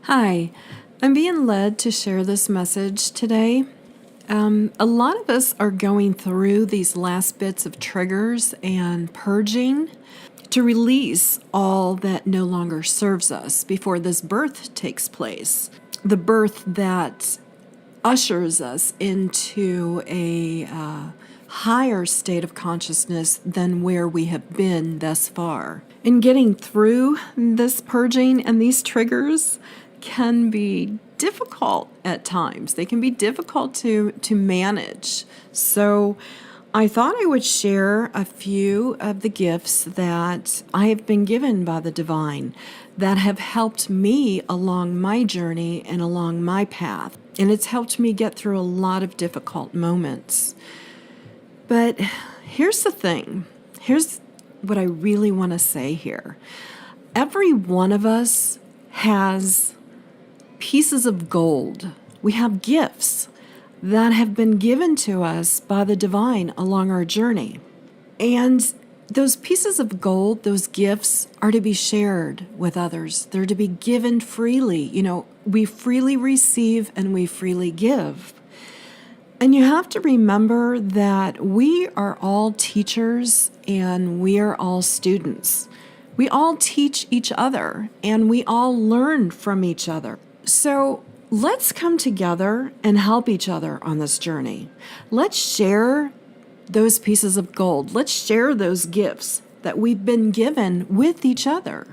Hi, I'm being led to share this message today. A lot of us are going through these last bits of triggers and purging to release all that no longer serves us before this birth takes place. The birth that ushers us into a higher state of consciousness than where we have been thus far. In getting through this purging and these triggers can be difficult at times. They can be difficult to manage. So I thought I would share a few of the gifts that I have been given by the divine that have helped me along my journey and along my path. And it's helped me get through a lot of difficult moments. But here's the thing. Here's what I really want to say here. Every one of us has pieces of gold. We have gifts that have been given to us by the divine along our journey. And those pieces of gold, those gifts, are to be shared with others. They're to be given freely. You know, we freely receive and we freely give. And you have to remember that we are all teachers and we are all students. We all teach each other and we all learn from each other. So let's come together and help each other on this journey. Let's share those pieces of gold. Let's share those gifts that we've been given with each other.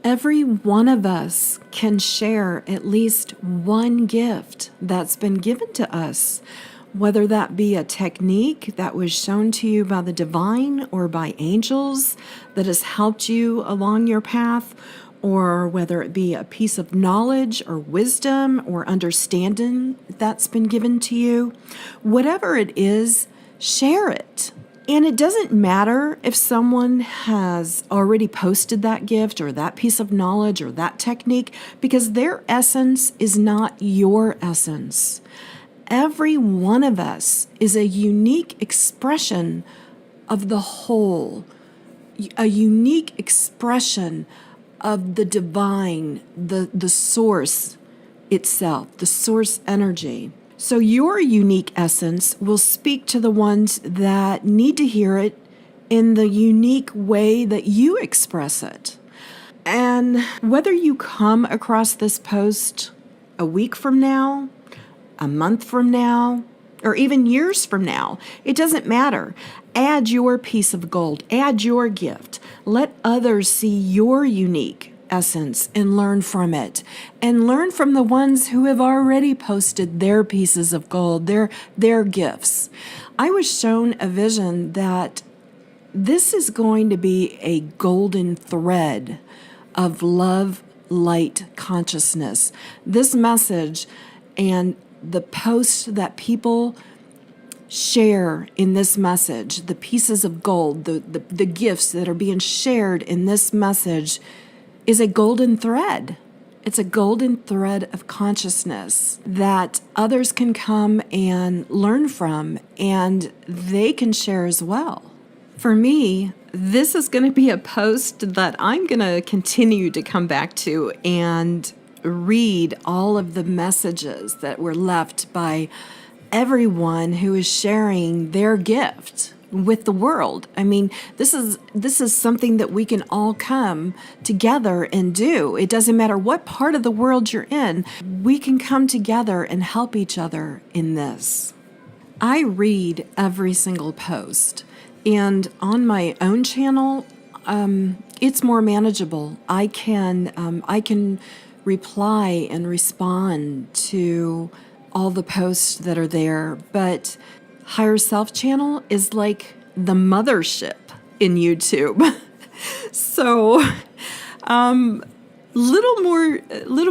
Every one of us can share at least one gift that's been given to us, whether that be a technique that was shown to you by the divine or by angels that has helped you along your path, or whether it be a piece of knowledge or wisdom or understanding that's been given to you. Whatever it is, share it. And it doesn't matter if someone has already posted that gift or that piece of knowledge or that technique, because their essence is not your essence. Every one of us is a unique expression of the whole, a unique expression of the divine, the source itself, the source energy. So your unique essence will speak to the ones that need to hear it in the unique way that you express it. And whether you come across this post a week from now, a month from now, or even years from now, it doesn't matter. Add your piece of gold, add your gift. Let others see your unique essence and learn from it. And learn from the ones who have already posted their pieces of gold, their gifts. I was shown a vision that this is going to be a golden thread of love, light, consciousness. This message and the posts that people share in this message, the pieces of gold, the gifts that are being shared in this message is a golden thread. It's a golden thread of consciousness that others can come and learn from, and they can share as well. For me, this is going to be a post that I'm going to continue to come back to and read all of the messages that were left by everyone who is sharing their gift with the world. I mean, this is something that we can all come together and do. It doesn't matter what part of the world you're in. We can come together and help each other in this. I read every single post, and on my own channel, it's more manageable. I can reply and respond to all the posts that are there, but Higher Self channel is like the mothership in YouTube. So, little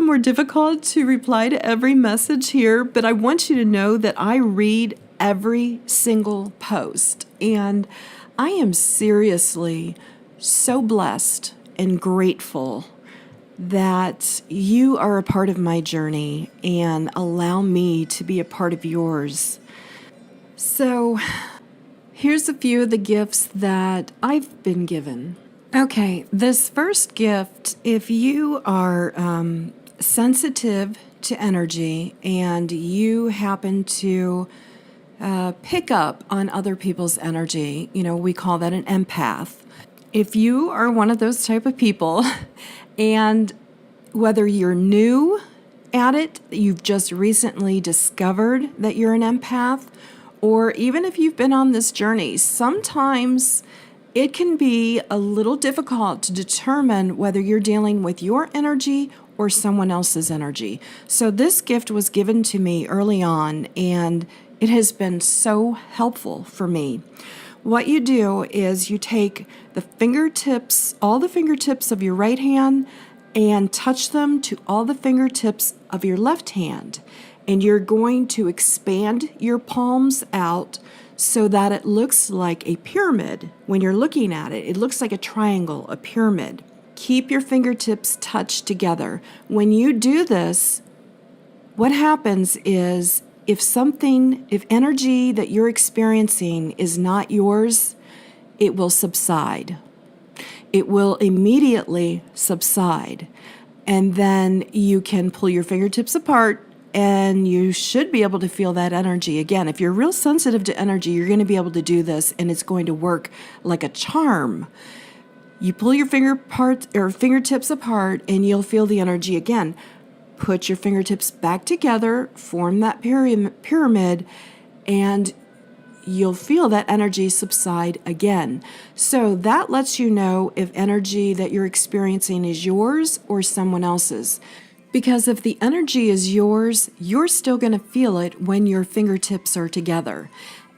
more difficult to reply to every message here, but I want you to know that I read every single post, and I am seriously so blessed and grateful that you are a part of my journey and allow me to be a part of yours. So here's a few of the gifts that I've been given. Okay, this first gift, if you are sensitive to energy and you happen to pick up on other people's energy, we call that an empath. If you are one of those type of people, and whether you're new at it, you've just recently discovered that you're an empath, or even if you've been on this journey, sometimes it can be a little difficult to determine whether you're dealing with your energy or someone else's energy. So this gift was given to me early on, and it has been so helpful for me. What you do is you take the fingertips, all the fingertips of your right hand, and touch them to all the fingertips of your left hand. And you're going to expand your palms out so that it looks like a pyramid. When you're looking at it, it looks like a triangle, a pyramid. Keep your fingertips touched together. When you do this, what happens is if energy that you're experiencing is not yours, it will subside. It will immediately subside. And then you can pull your fingertips apart and you should be able to feel that energy again. If you're real sensitive to energy, you're going to be able to do this and it's going to work like a charm. You pull your fingertips apart and you'll feel the energy again. Put your fingertips back together, form that pyramid, and you'll feel that energy subside again. So that lets you know if energy that you're experiencing is yours or someone else's. Because if the energy is yours, you're still going to feel it when your fingertips are together.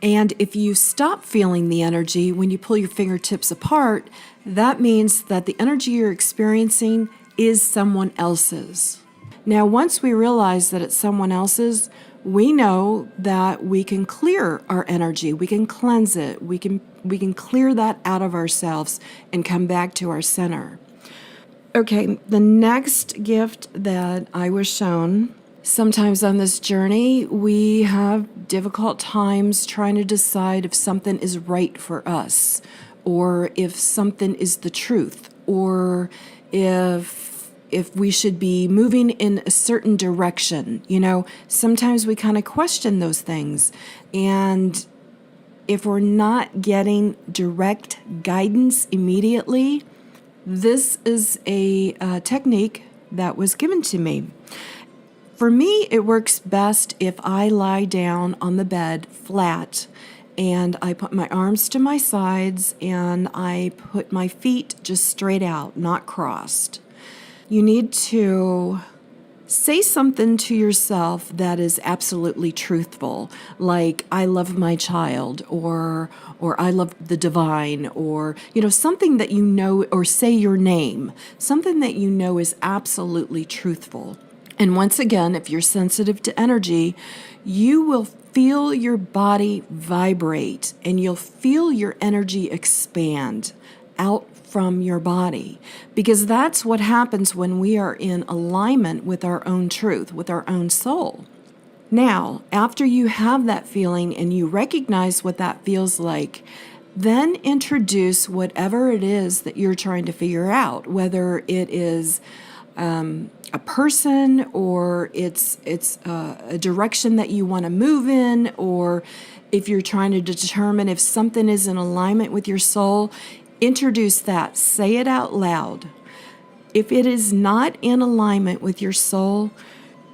And if you stop feeling the energy when you pull your fingertips apart, that means that the energy you're experiencing is someone else's. Now, once we realize that it's someone else's, we know that we can clear our energy, we can cleanse it, we can clear that out of ourselves and come back to our center. Okay, the next gift that I was shown, sometimes on this journey, we have difficult times trying to decide if something is right for us, or if something is the truth, or if we should be moving in a certain direction. Sometimes we kind of question those things. And if we're not getting direct guidance immediately, this is a technique that was given to me. For me, it works best if I lie down on the bed flat and I put my arms to my sides and I put my feet just straight out, not crossed. You need to say something to yourself that is absolutely truthful, like I love my child, or I love the divine, or something that you know, or say your name, something that you know is absolutely truthful. And once again, if you're sensitive to energy, you will feel your body vibrate and you'll feel your energy expand out from your body, because that's what happens when we are in alignment with our own truth, with our own soul. Now, after you have that feeling and you recognize what that feels like, then introduce whatever it is that you're trying to figure out, whether it is a person, or it's a direction that you want to move in, or if you're trying to determine if something is in alignment with your soul. Introduce that. Say it out loud. If it is not in alignment with your soul,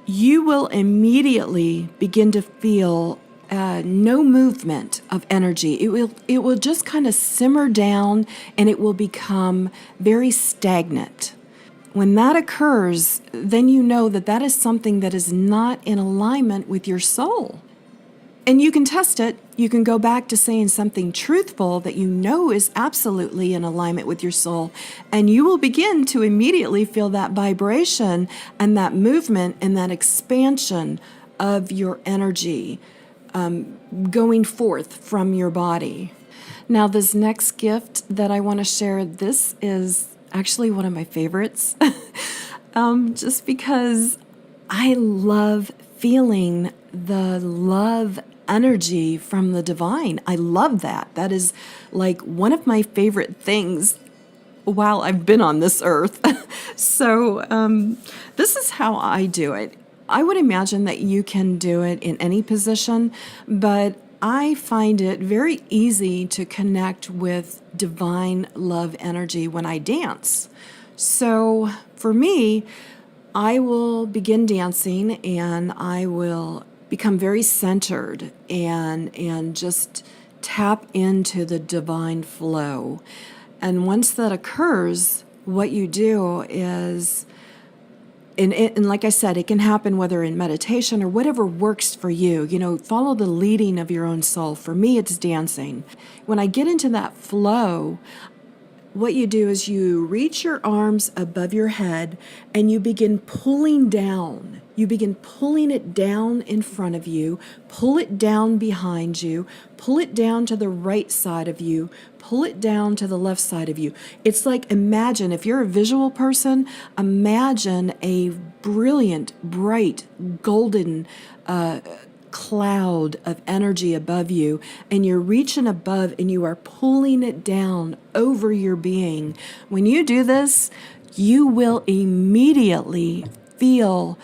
you will immediately begin to feel no movement of energy. It will just kind of simmer down and it will become very stagnant. When that occurs, then you know that that is something that is not in alignment with your soul. And you can test it. You can go back to saying something truthful that you know is absolutely in alignment with your soul, and you will begin to immediately feel that vibration and that movement and that expansion of your energy going forth from your body. Now, this next gift that I want to share, this is actually one of my favorites, just because I love feeling the love energy from the divine. I love that. That is like one of my favorite things while I've been on this earth. So this is how I do it. I would imagine that you can do it in any position, but I find it very easy to connect with divine love energy when I dance. So for me, I will begin dancing and I will become very centered and just tap into the divine flow. And once that occurs, what you do is, and like I said, it can happen whether in meditation or whatever works for you. Follow the leading of your own soul. For me, it's dancing. When I get into that flow, what you do is you reach your arms above your head and you begin pulling down. You begin pulling it down in front of you, pull it down behind you, pull it down to the right side of you, pull it down to the left side of you. It's like, imagine, if you're a visual person, imagine a brilliant, bright, golden cloud of energy above you, and you're reaching above and you are pulling it down over your being. When you do this, you will immediately feel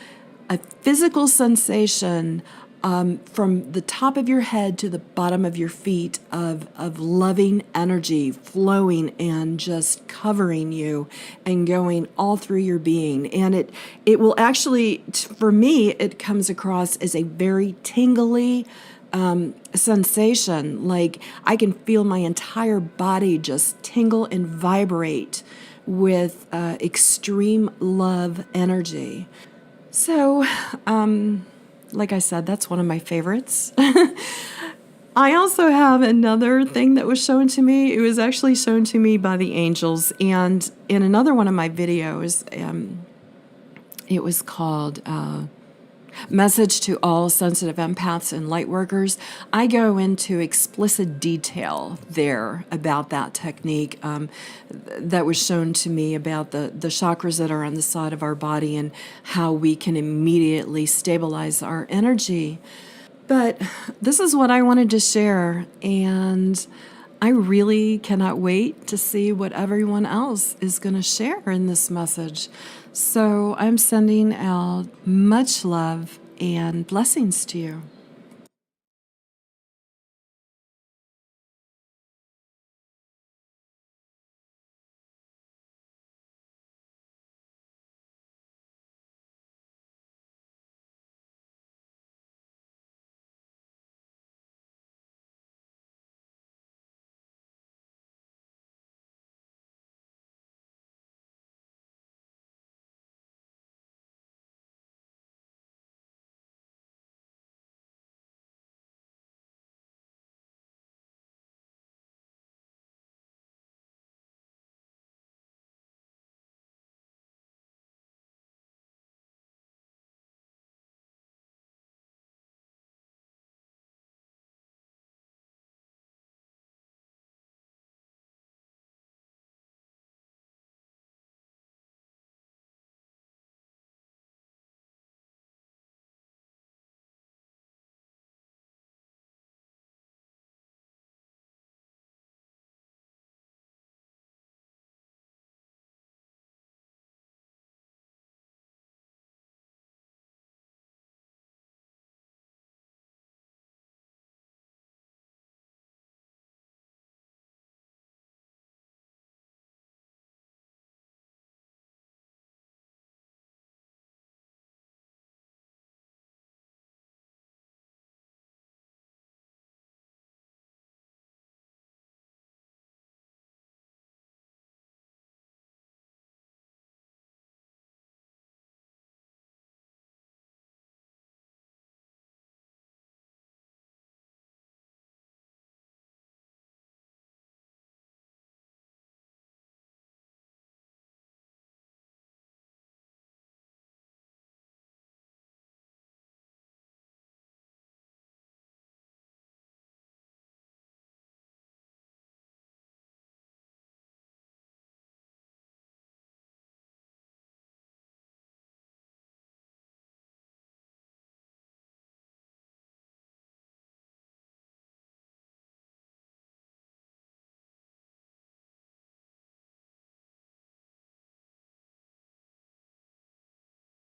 a physical sensation from the top of your head to the bottom of your feet of loving energy flowing and just covering you and going all through your being. And it will actually, for me, it comes across as a very tingly sensation. Like I can feel my entire body just tingle and vibrate with extreme love energy. So, like I said, that's one of my favorites. I also have another thing that was shown to me. It was actually shown to me by the angels. And in another one of my videos, it was called Message to All Sensitive Empaths and Lightworkers. I go into explicit detail there about that technique that was shown to me about the chakras that are on the side of our body and how we can immediately stabilize our energy. But this is what I wanted to share, and I really cannot wait to see what everyone else is going to share in this message. So I'm sending out much love and blessings to you.